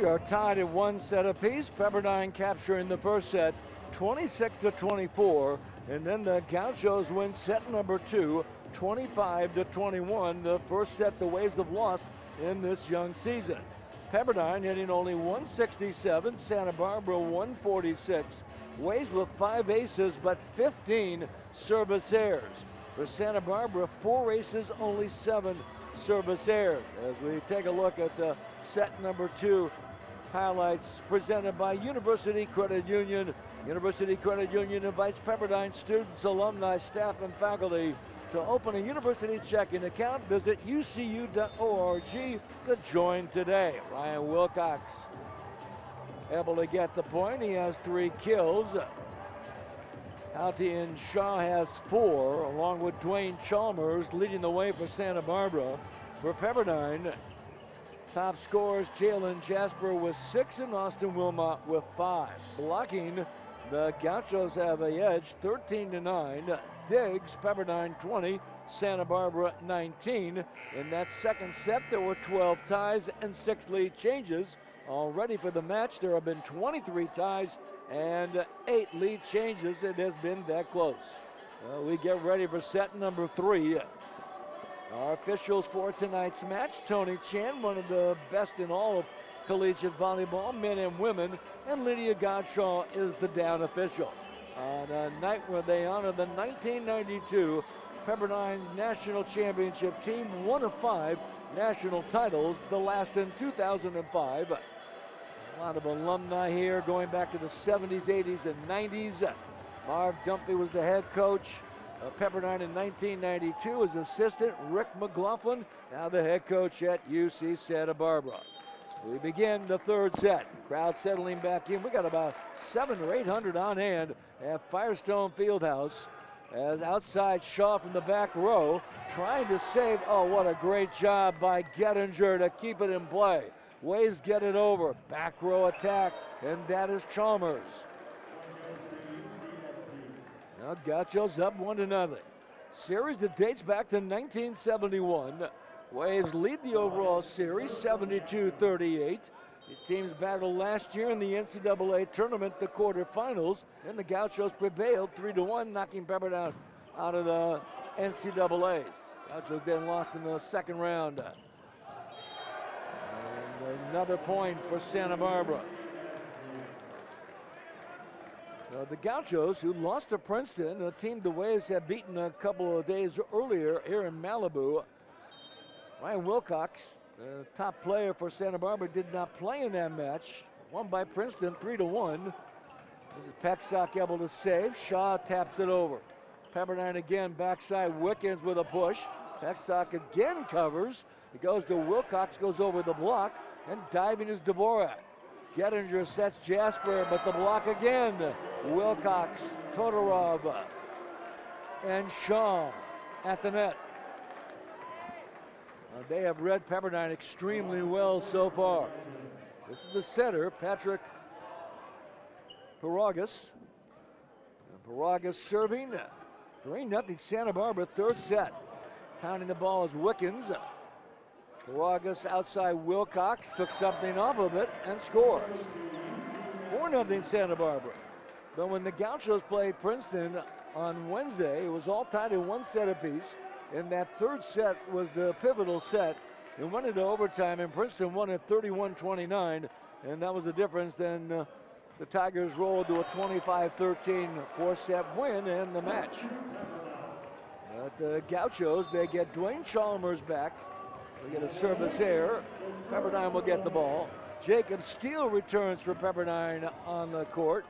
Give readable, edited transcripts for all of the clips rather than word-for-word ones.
We are tied at one set apiece. Pepperdine capturing the first set, 26-24, and then the Gauchos win set number two, 25-21. The first set the Waves have lost in this young season. Pepperdine hitting only 167, Santa Barbara 146. Waves with 5 aces but 15 service errors. For Santa Barbara, 4 aces, only 7 service errors. As we take a look at the set number two highlights presented by University Credit Union. University Credit Union invites Pepperdine students, alumni, staff, and faculty to open a university checking account. Visit ucu.org to join today. Ryan Wilcox able to get the point. He has 3 kills. Altian Shaw has 4, along with Dwayne Chalmers leading the way for Santa Barbara. For Pepperdine, top scorers Jalen Jasper with 6 and Austin Wilmot with 5. Blocking, the Gauchos have a edge, 13-9. Diggs, Pepperdine 20, Santa Barbara 19. In that second set, there were 12 ties and 6 lead changes. Already for the match, there have been 23 ties and 8 lead changes. It has been that close. We get ready for set number 3. Our officials for tonight's match, Tony Chan, one of the best in all of collegiate volleyball, men and women, and Lydia Godshaw is the down official. On a night where they honor the 1992 Pepperdine National Championship team, one of 5 national titles, the last in 2005. A lot of alumni here going back to the 70s, 80s, and 90s. Marv Dunphy was the head coach of Pepperdine in 1992. His assistant, Rick McLaughlin, now the head coach at UC Santa Barbara. We begin the third set. Crowd settling back in. We got about 700 or 800 on hand at Firestone Fieldhouse. As outside Shaw from the back row trying to save. Oh, what a great job by Gettinger to keep it in play. Waves get it over. Back row attack, and that is Chalmers. Now Gauchos up 1-0. Series that dates back to 1971. Waves lead the overall series 72-38. These teams battled last year in the NCAA tournament, the quarterfinals, and the Gauchos prevailed 3-1, knocking Pepperdine out of the NCAAs. Gauchos then lost in the second round. And another point for Santa Barbara. The Gauchos, who lost to Princeton, a team the Waves had beaten a couple of days earlier here in Malibu. Ryan Wilcox, the top player for Santa Barbara, did not play in that match. Won by Princeton 3-1. This is Pecksock able to save. Shaw taps it over. Pepperdine again, backside Wickens with a push. Pecksock again covers. It goes to Wilcox, goes over the block, and diving is Dvorak. Gettinger sets Jasper, but the block again. Wilcox, Todorov, and Shaw at the net. They have read Pepperdine extremely well so far. This is the setter, Patrick Paragas. Paragas serving. 3-0 Santa Barbara, third set. Pounding the ball is Wickens. Paragas outside Wilcox, took something off of it and scores. 4-0 Santa Barbara. But when the Gauchos played Princeton on Wednesday, it was all tied in 1 set apiece. And that third set was the pivotal set. It went into overtime, and Princeton won it 31-29, and that was the difference. Then the Tigers rolled to a 25-13 4-set win and the match. But the Gauchos, they get Dwayne Chalmers back. They get a service error. Pepperdine will get the ball. Jacob Steele returns for Pepperdine on the court,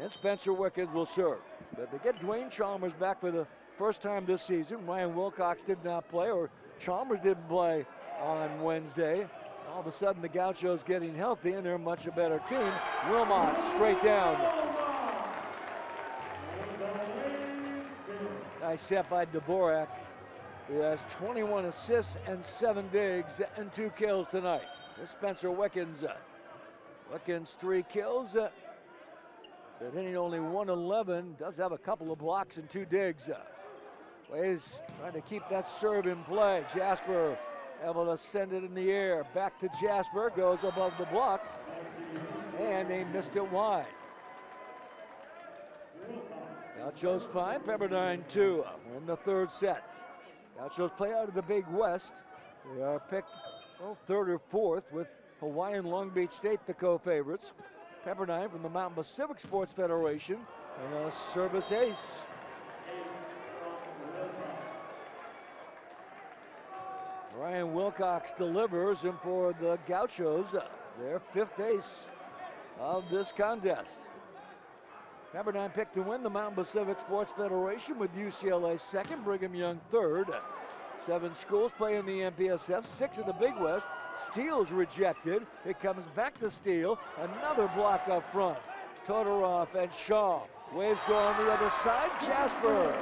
and Spencer Wickens will serve. But they get Dwayne Chalmers back for the first time this season. Ryan Wilcox did not play, or Chalmers didn't play on Wednesday. All of a sudden, the Gauchos getting healthy, and they're a much better team. Wilmot straight down. Nice set by Dvorak, who has 21 assists and 7 digs and 2 kills tonight. This Spencer Wickens. Wickens 3 kills. But hitting only 111, does have a couple of blocks and 2 digs. Waves trying to keep that serve in play. Jasper able to send it in the air. Back to Jasper, goes above the block, and they missed it wide. Gauchos 5, Pepperdine 2 in the third set. Gauchos play out of the Big West. They are picked third or fourth, with Hawaii and Long Beach State the co-favorites. Pepperdine from the Mountain Pacific Sports Federation and a service ace. Ryan Wilcox delivers, and for the Gauchos, their fifth ace of this contest. Pepperdine picked to win the Mountain Pacific Sports Federation, with UCLA second, Brigham Young third. 7 schools play in the MPSF, 6 in the Big West. Steele's rejected. It comes back to Steele. Another block up front. Todorov and Shaw. Waves go on the other side. Jasper.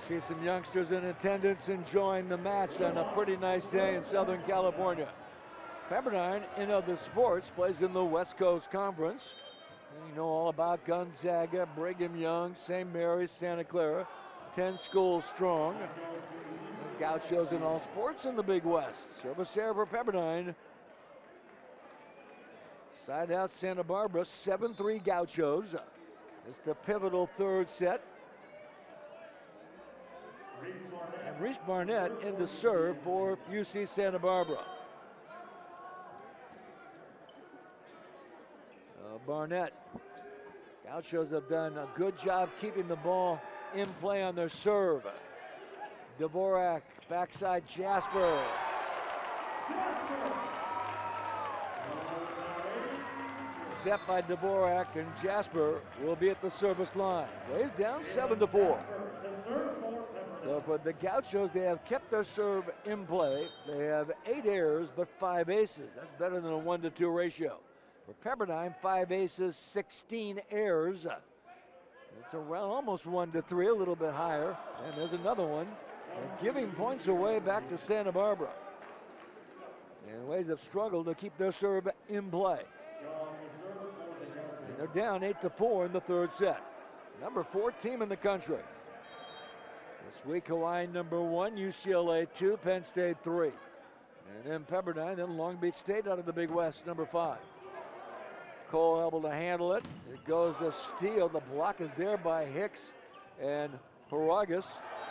You see some youngsters in attendance enjoying the match on a pretty nice day in Southern California. Pepperdine, in other sports, plays in the West Coast Conference. You know all about Gonzaga, Brigham Young, St. Mary's, Santa Clara. 10 schools strong. The Gauchos in all sports in the Big West. Service error for Pepperdine. Side out Santa Barbara, 7-3 Gauchos. It's the pivotal third set. And Reese Barnett in to serve for UC Santa Barbara. Barnett. Gauchos have done a good job keeping the ball in play on their serve. Dvorak, backside Jasper. Set by Dvorak, and Jasper will be at the service line. Waves down 7-4. So for the Gauchos, they have kept their serve in play. They have 8 errors, but 5 aces. That's better than a 1-to-2 ratio. For Pepperdine, 5 aces, 16 errors. It's around almost 1-3, a little bit higher. And there's another one. And giving points away back to Santa Barbara. And Waves have struggled to keep their serve in play. And they're down 8-4 in the third set. Number 4 team in the country. This week, Hawaii number 1, UCLA 2, Penn State 3. And then Pepperdine, then Long Beach State out of the Big West, number 5. Cole able to handle it. It goes to Steele. The block is there by Hicks and Haragas.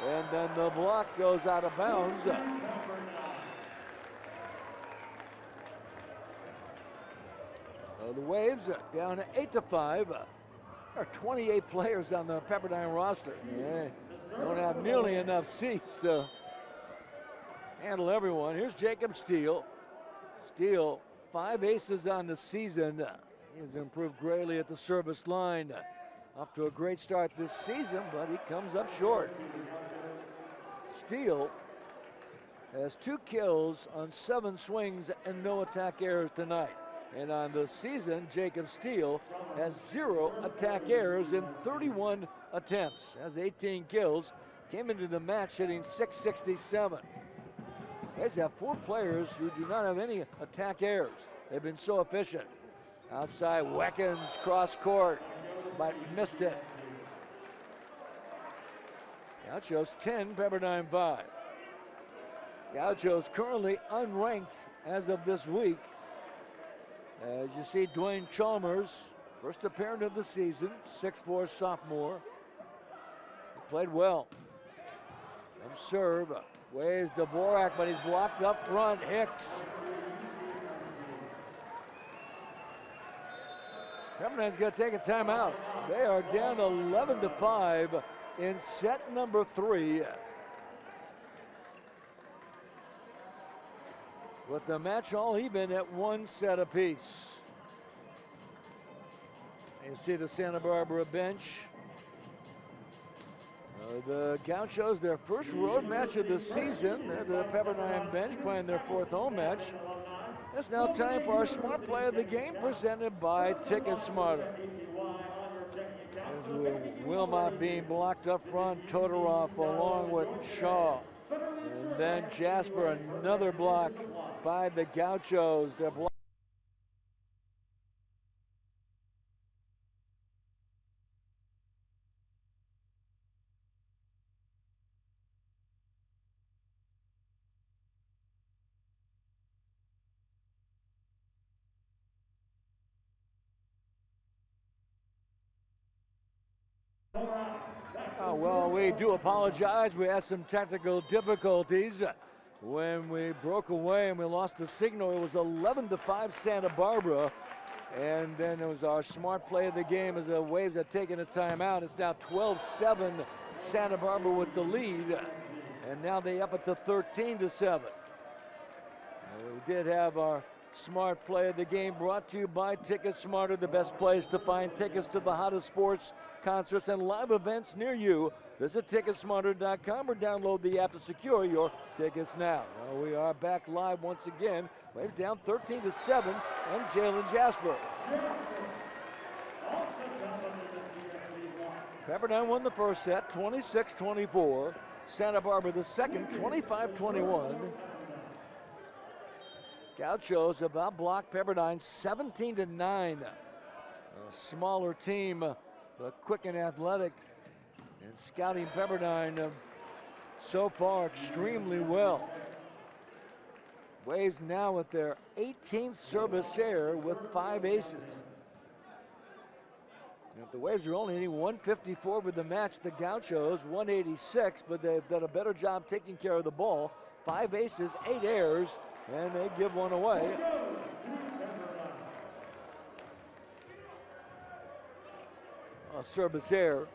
And then the block goes out of bounds. The Waves down to 8-5. There are 28 players on the Pepperdine roster. They don't have nearly enough seats to handle everyone. Here's Jacob Steele. Steele, 5 aces on the season. He has improved greatly at the service line. Off to a great start this season, but he comes up short. Steele has 2 kills on 7 swings and no attack errors tonight. And on the season, Jacob Steele has 0 attack errors in 31 attempts. Has 18 kills. Came into the match hitting .667. They have 4 players who do not have any attack errors. They've been so efficient. Outside, Weckens cross court, but missed it. Gauchos 10, Pepperdine 5. Gauchos currently unranked as of this week. As you see, Dwayne Chalmers, first appearance of the season, 6'4" sophomore. He played well. From serve, Waves Dvorak, but he's blocked up front. Hicks. Pepperdine's got to take a timeout. They are down 11-5 in set number 3. With the match all even at 1 set apiece. You see the Santa Barbara bench. The Gauchos, their first road match of the season. They're the Pepperdine bench playing their 4th home match. It's now time for our Smart Play of the Game, presented by Ticket Smarter. As Wilmot being blocked up front, Todorov along with Shaw. And then Jasper, another block by the Gauchos. They're blocked. Well, we do apologize. We had some technical difficulties when we broke away and we lost the signal. It was 11-5 Santa Barbara. And then it was our smart play of the game as the Waves had taken a timeout. It's now 12-7 Santa Barbara with the lead. And now they up it to 13-7. We did have our smart play of the game brought to you by Ticket Smarter, the best place to find tickets to the hottest sports, concerts, and live events near you. Visit Ticketsmarter.com or download the app to secure your tickets now. Well, we are back live once again. Waves down 13-7, and Jalen Jasper. Pepperdine won the first set, 26-24. Santa Barbara the second, 25-21. Gauchos have outblocked Pepperdine 17-9. A smaller team, but quick and athletic, and scouting Pepperdine so far extremely well. Waves now with their 18th service error with 5 aces. And if the Waves are only hitting 154 with the match, the Gauchos 186, but they've done a better job taking care of the ball. 5 aces, 8 errors, and they give one away. A service error.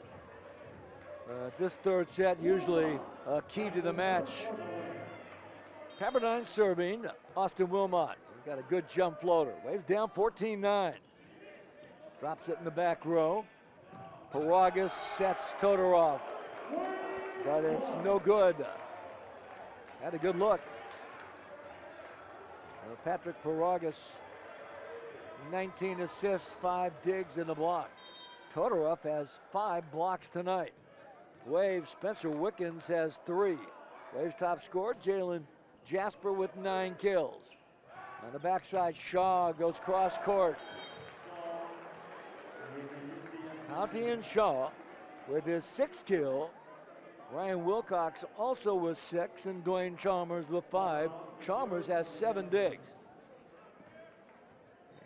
This third set usually a key to the match. Pepperdine serving, Austin Wilmot. He's got a good jump floater. Waves down 14-9. Drops it in the back row. Paragas sets Todorov, but it's no good. Had a good look. Patrick Paragas, 19 assists, 5 digs in the block. Todorov has 5 blocks tonight. Waves, Spencer Wickens has 3. Waves top scorer, Jalen Jasper with 9 kills. On the backside, Shaw goes cross court. Haltian Shaw with his 6th kill. Ryan Wilcox also with 6, and Dwayne Chalmers with 5. Chalmers has 7 digs.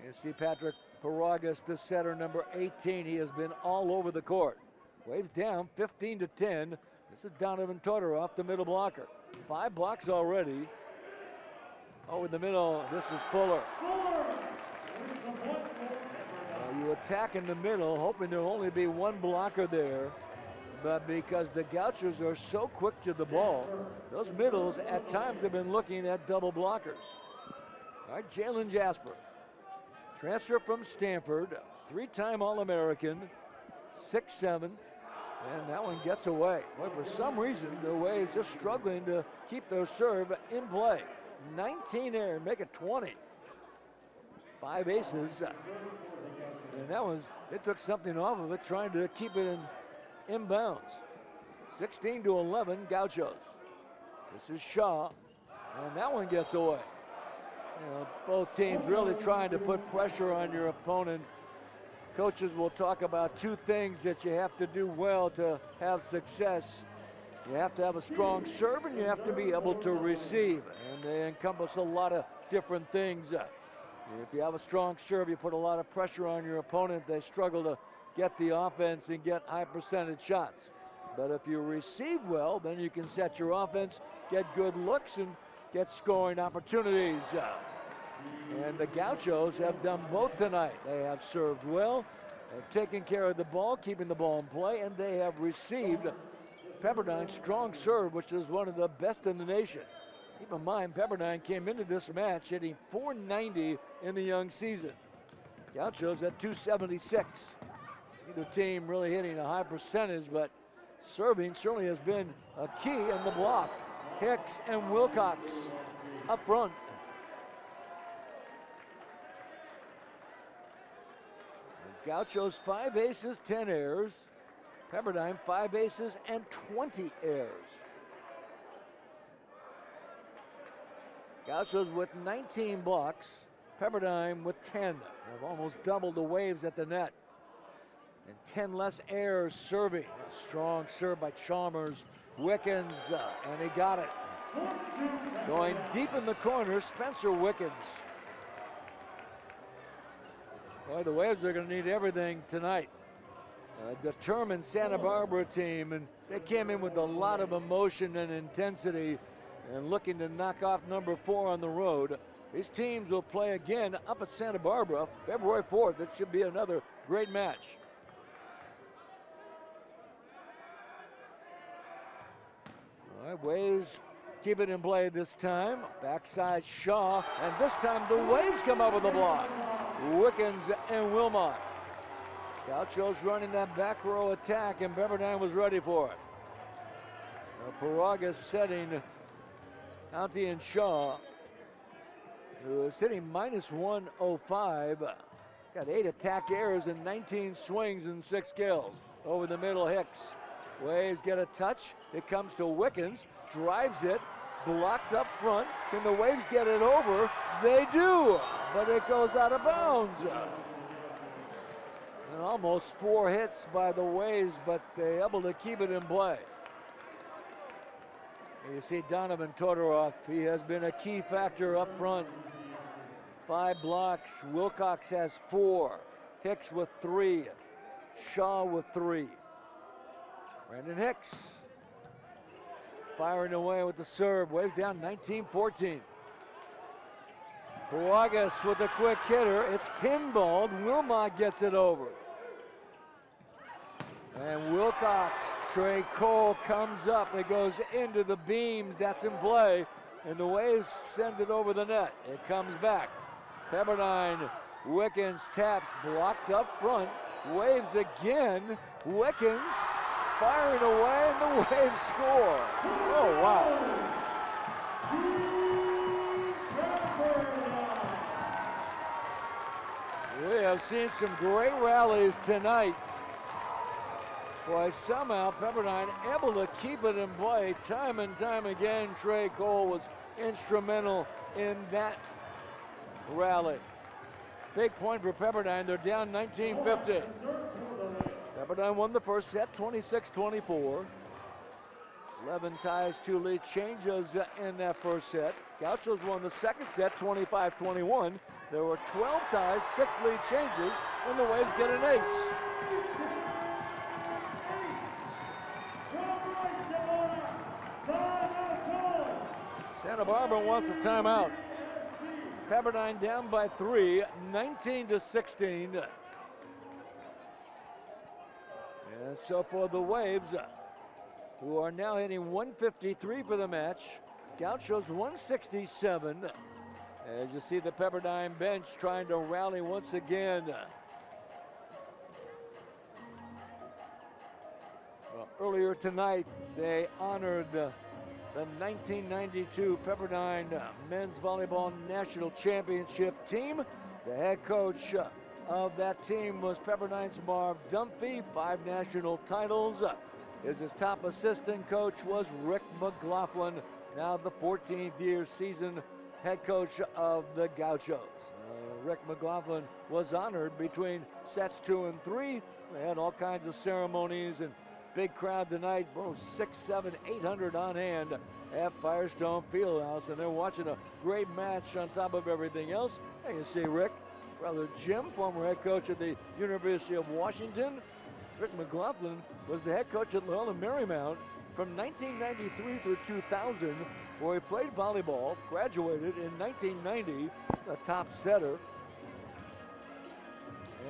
You see Patrick Paragas, the setter, number 18. He has been all over the court. Waves down 15-10. This is Donovan Todorov, the middle blocker. 5 blocks already. Oh, in the middle, this is Fuller. You attack in the middle, hoping there'll only be 1 blocker there. But because the Gauchos are so quick to the ball, those middles at times have been looking at double blockers. All right, Jalen Jasper. Transfer from Stanford, 3-time All-American, 6'7", and that one gets away. But for some reason, the Waves just struggling to keep their serve in play. 19 air, make it 20. 5 aces, and that was, it took something off of it, trying to keep it in inbounds. 16-11, Gauchos. This is Shaw, and that one gets away. You know, both teams really trying to put pressure on your opponent. Coaches will talk about 2 things that you have to do well to have success. You have to have a strong serve, and you have to be able to receive. And they encompass a lot of different things. If you have a strong serve, you put a lot of pressure on your opponent. They struggle to get the offense and get high percentage shots. But if you receive well, then you can set your offense, get good looks, and get scoring opportunities. And the Gauchos have done both tonight. They have served well, have taken care of the ball, keeping the ball in play, and they have received Pepperdine's strong serve, which is one of the best in the nation. Keep in mind, Pepperdine came into this match hitting .490 in the young season. Gauchos at .276. Neither team really hitting a high percentage, but serving certainly has been a key in the block. Hicks and Wilcox up front. The Gauchos 5 aces, 10 errors. Pepperdine 5 aces and 20 errors. Gauchos with 19 blocks. Pepperdine with 10. They've almost doubled the Waves at the net. And 10 less errors serving. A strong serve by Chalmers. Wickens, and he got it. Going deep in the corner, Spencer Wickens. Boy, the Waves are going to need everything tonight. A determined Santa Barbara team, and they came in with a lot of emotion and intensity and looking to knock off number 4 on the road. These teams will play again up at Santa Barbara February 4th. It should be another great match. All right, Waves keep it in play this time. Backside Shaw, and this time the Waves come up with a block. Wickens and Wilmot. Gauchos running that back row attack, and Pepperdine was ready for it. Paragas setting County and Shaw, who is hitting -105. Got 8 attack errors and 19 swings and 6 kills. Over the middle, Hicks. Waves get a touch. It comes to Wickens. Drives it. Blocked up front. Can the Waves get it over? They do, but it goes out of bounds. And almost 4 hits by the Waves, but they're able to keep it in play. You see Donovan Todorov. He has been a key factor up front. 5 blocks. Wilcox has 4. Hicks with 3. Shaw with 3. Brandon Hicks firing away with the serve. Waves down 19-14. Paragas with a quick hitter. It's pinballed. Wilmot gets it over. And Wilcox, Trey Cole comes up. It goes into the beams. That's in play. And the Waves send it over the net. It comes back. Pepperdine, Wickens taps, blocked up front. Waves again. Wickens firing away, and the Waves score. Oh, wow. We have seen some great rallies tonight. Boy, somehow Pepperdine able to keep it in play time and time again. Trey Cole was instrumental in that rally. Big point for Pepperdine. They're down 19-15. Pepperdine won the first set, 26-24. 11 ties, 2 lead changes in that first set. Gauchos won the second set, 25-21. There were 12 ties, 6 lead changes, and the Waves get an ace. Santa Barbara wants a timeout. Pepperdine down by 3, 19-16. And so for the Waves, who are now hitting 153 for the match, Gauchos 167. As you see the Pepperdine bench trying to rally once again. Well, earlier tonight, they honored the 1992 Pepperdine Men's Volleyball National Championship team. The head coach of that team was Pepperdine's Marv Dunphy, 5 national titles. His top assistant coach was Rick McLaughlin, now the 14th year season head coach of the Gauchos. Rick McLaughlin was honored between sets 2 and 3. They had all kinds of ceremonies and big crowd tonight, 600, 700, 800 on hand at Firestone Fieldhouse, and they're watching a great match on top of everything else. And you see Rick, brother Jim, former head coach at the University of Washington. Rick McLaughlin was the head coach at Loyola Marymount from 1993 through 2000, where he played volleyball, graduated in 1990, a top setter.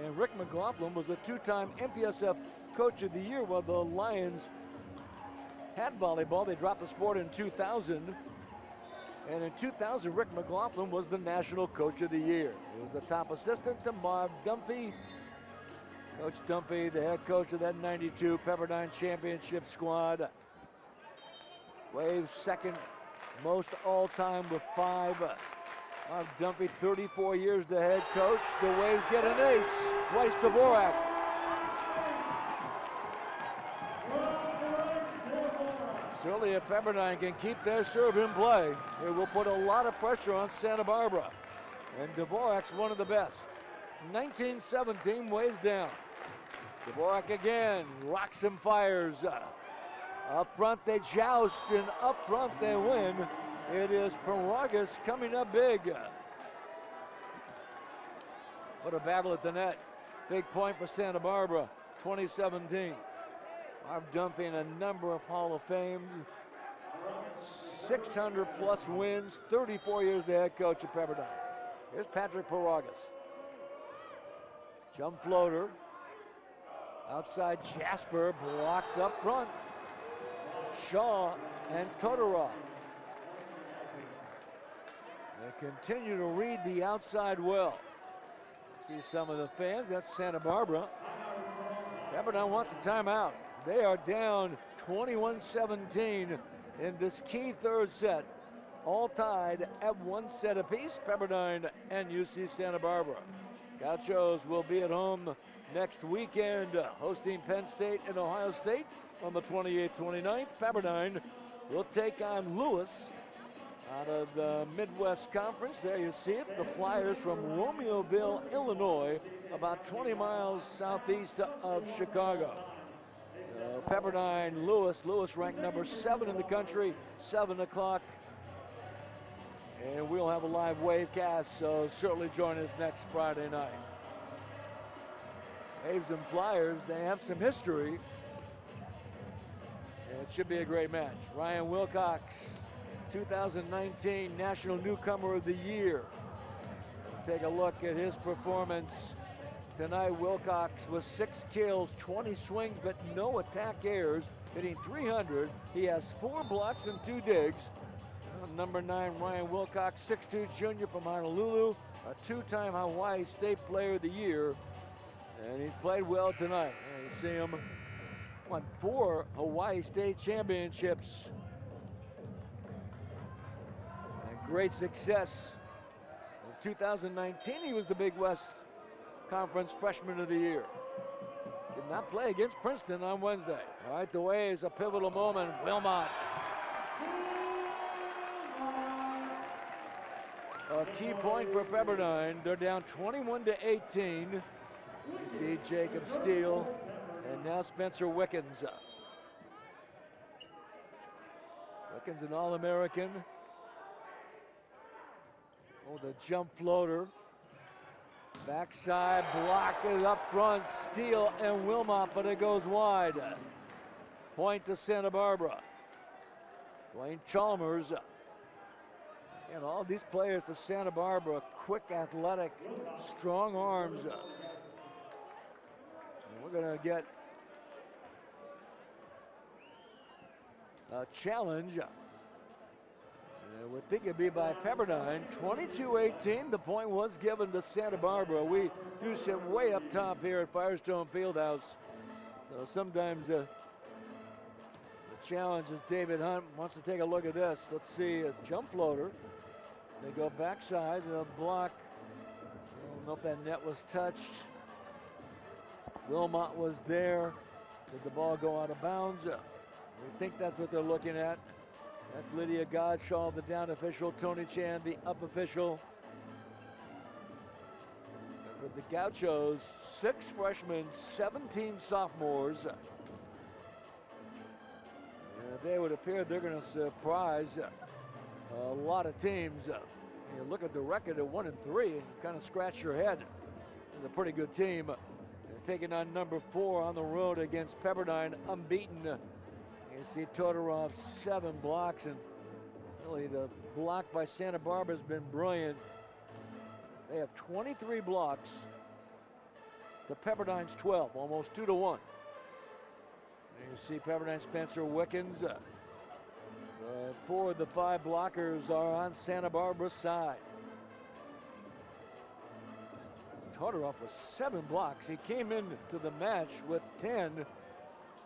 And Rick McLaughlin was a 2-time MPSF Coach of the Year while the Lions had volleyball. They dropped the sport in 2000. And in 2000, Rick McLaughlin was the National Coach of the Year. He was the top assistant to Marv Dunphy. Coach Dunphy, the head coach of that 92 Pepperdine Championship squad. Waves second most all-time with 5. Marv Dunphy, 34 years the head coach. The Waves get an ace. Bryce Dvorak. Certainly if Pepperdine can keep their serve in play, it will put a lot of pressure on Santa Barbara. And Dvorak's one of the best. 19-17, Waves down. Dvorak again, rocks and fires. Up front they joust, and up front they win. It is Paragas coming up big. What a battle at the net. Big point for Santa Barbara. 2017. Marv dumping a number of Hall of Fame, 600 plus wins, 34 years the head coach at Pepperdine. Here's Patrick Paragas. Jump floater. Outside Jasper, blocked up front. Shaw and Todorov. They continue to read the outside well. See some of the fans, that's Santa Barbara. Pepperdine wants a timeout. They are down 21-17 in this key third set. All tied at 1 set apiece, Pepperdine and UC Santa Barbara. Gauchos will be at home next weekend, hosting Penn State and Ohio State on the 28th, 29th. Pepperdine will take on Lewis out of the Midwest Conference. There you see it, the Flyers from Romeoville, Illinois, about 20 miles southeast of Chicago. Pepperdine, Lewis ranked number 7 in the country, 7 o'clock. And we'll have a live wavecast, so certainly join us next Friday night. Braves and Flyers, they have some history. And it should be a great match. Ryan Wilcox, 2019 National Newcomer of the Year. Take a look at his performance tonight. Wilcox with 6 kills, 20 swings, but no attack errors, hitting .300. He has 4 blocks and 2 digs. Number 9, Ryan Wilcox, 6'2" junior from Honolulu, a 2-time Hawaii State Player of the Year. And he's played well tonight. And you see him won 4 Hawaii State championships. And great success. In 2019, he was the Big West Conference Freshman of the Year. Did not play against Princeton on Wednesday. All right, the Waves, a pivotal moment. Wilmot. A key point for Pepperdine. They're down 21-18. You see Jacob Steele and now Spencer Wickens. Wickens an All-American. Oh, the jump floater. Backside block is up front. Steele and Wilmot, but it goes wide. Point to Santa Barbara. Dwayne Chalmers. And all these players for Santa Barbara, quick, athletic, strong arms. And we're going to get a challenge. We think it'd be by Pepperdine. 22-18, the point was given to Santa Barbara. We do sit way up top here at Firestone Fieldhouse. So sometimes the challenge is David Hunt wants to take a look at this. Let's see, a jump floater. They go backside, the block. I don't know if that net was touched. Wilmot was there. Did the ball go out of bounds? We think that's what they're looking at. That's Lydia Godshaw, the down official. Tony Chan, the up official. And for the Gauchos, 6 freshmen, 17 sophomores. And they would appear they're going to surprise a lot of teams. You look at the record at 1-3 and you kind of scratch your head. It's a pretty good team. Taking on number 4 on the road against Pepperdine, unbeaten. You see Todorov, 7 blocks, and really the block by Santa Barbara has been brilliant. They have 23 blocks to Pepperdine's 12, almost 2-1. And you see Pepperdine Spencer Wickens. 4 of the 5 blockers are on Santa Barbara's side. Todorov with 7 blocks. He came into the match with 10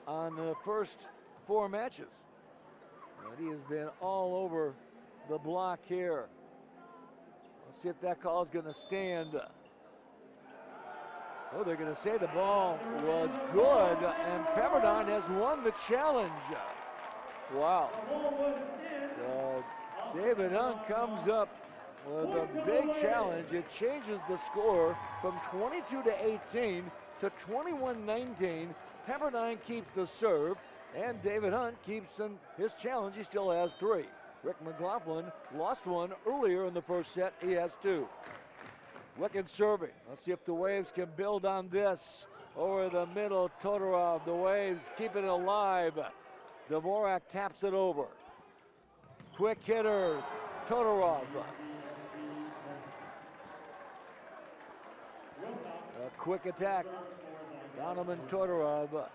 on the first 4 matches. And he has been all over the block here. Let's see if that call is going to stand. Oh, they're going to say the ball was good, and Pepperdine has won the challenge. Wow. David Hunt comes up with a big challenge. It changes the score from 22-18 to 21-19. Pepperdine keeps the serve, and David Hunt keeps his challenge. He still has 3. Rick McLaughlin lost 1 earlier in the first set. He has 2. Wickens serving. Let's see if the Waves can build on this. over the middle, Todorov. The Waves keep it alive. Dvorak taps it over. Quick hitter, Todorov. A quick attack, Donovan Todorov.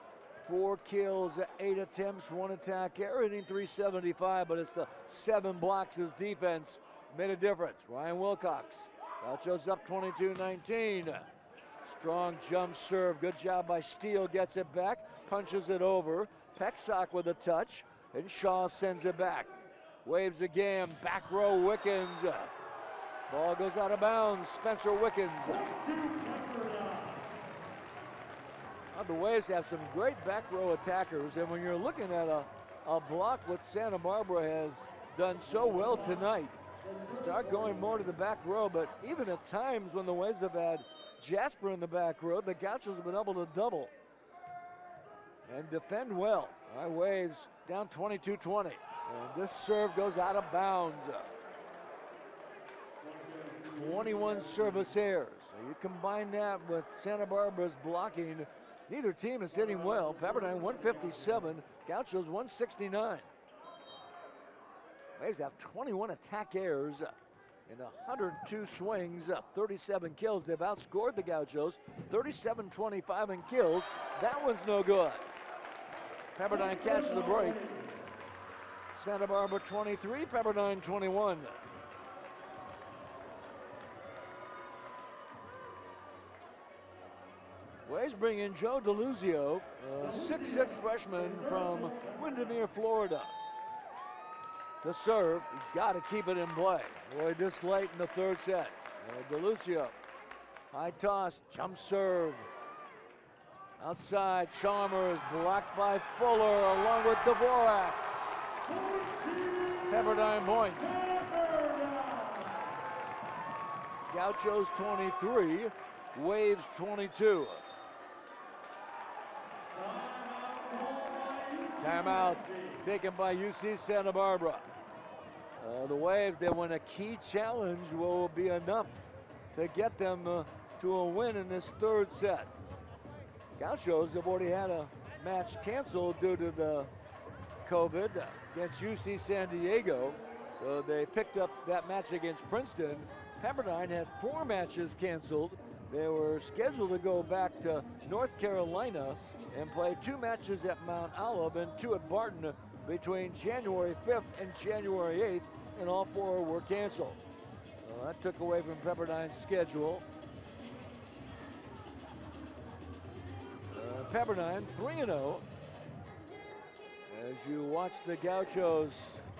4 kills, 8 attempts, 1 attack error, hitting .375, but it's the 7 blocks his defense made a difference. Ryan Wilcox, Gauchos up 22-19. Strong jump serve, good job by Steele, gets it back, punches it over. Peksock with a touch, and Shaw sends it back. Waves again, back row Wickens. Ball goes out of bounds, Spencer Wickens. The Waves have some great back row attackers, and when you're looking at a block what Santa Barbara has done so well tonight, you start going more to the back row, but even at times when the Waves have had Jasper in the back row, the Gauchos have been able to double and defend well. All right, Waves down 22-20, and this serve goes out of bounds. 21 service errors. So you combine that with Santa Barbara's blocking. Neither team is hitting well. Pepperdine 157, Gauchos 169. Waves have 21 attack errors in 102 swings, 37 kills. They've outscored the Gauchos 37-25 in kills. That one's no good. Pepperdine catches the break. Santa Barbara 23, Pepperdine 21. Waves bring in Joe DeLuzio, a 6'6" freshman from Windermere, Florida. To serve, he's got to keep it in play. Boy, this late in the third set. DeLuzio, high toss, jump serve. Outside, Chalmers blocked by Fuller along with Dvorak. Pepperdine point. Gauchos 23, Waves 22. Timeout taken by UC Santa Barbara. The Waves, they win a key challenge will be enough to get them to a win in this third set. Gauchos have already had a match canceled due to the COVID against UC San Diego. So they picked up that match against Princeton. Pepperdine had 4 matches canceled. They were scheduled to go back to North Carolina and play 2 matches at Mount Olive and 2 at Barton between January 5th and January 8th, and all 4 were canceled. That took away from Pepperdine's schedule. Pepperdine 3-0 as you watch the Gauchos.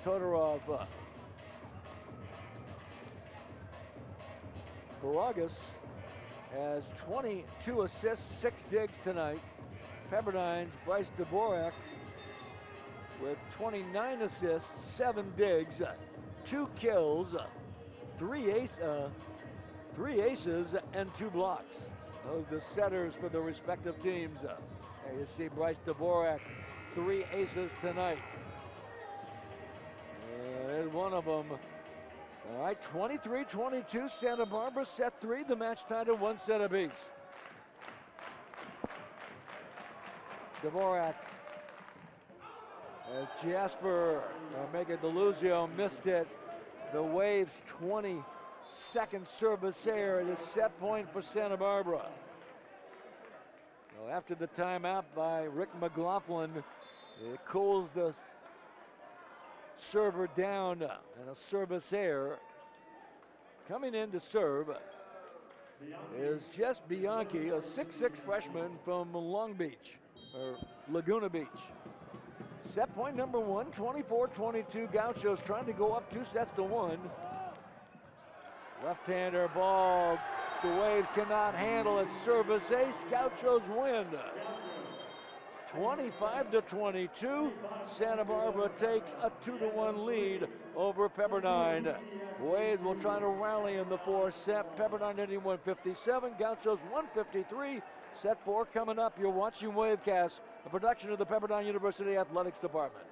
Todorov. Baragas has 22 assists, 6 digs tonight. Pepperdine's Bryce Dvorak with 29 assists, 7 digs, 2 kills, 3 aces, and 2 blocks. Those are the setters for the respective teams. There you see Bryce Dvorak, 3 aces tonight. And one of them. All right, 23-22, Santa Barbara, set 3, the match tied at 1 set apiece. Dvorak as Jasper, Mega DeLuzio missed it. The Waves 22nd service error. It is set point for Santa Barbara. So after the timeout by Rick McLaughlin, it cools the server down and a service error. Coming in to serve is Jess Bianchi, a 6'6" freshman from Long Beach, or Laguna Beach. Set point number 1, 24-22. Gauchos trying to go up 2 sets to 1. Left-hander ball. The Waves cannot handle it. Service ace. Gauchos win. 25-22. Santa Barbara takes a 2-1 lead over Pepperdine. Waves will try to rally in the 4th set. Pepperdine hitting 157. Gauchos 153. Set 4 coming up. You're watching Wavecast, a production of the Pepperdine University Athletics Department.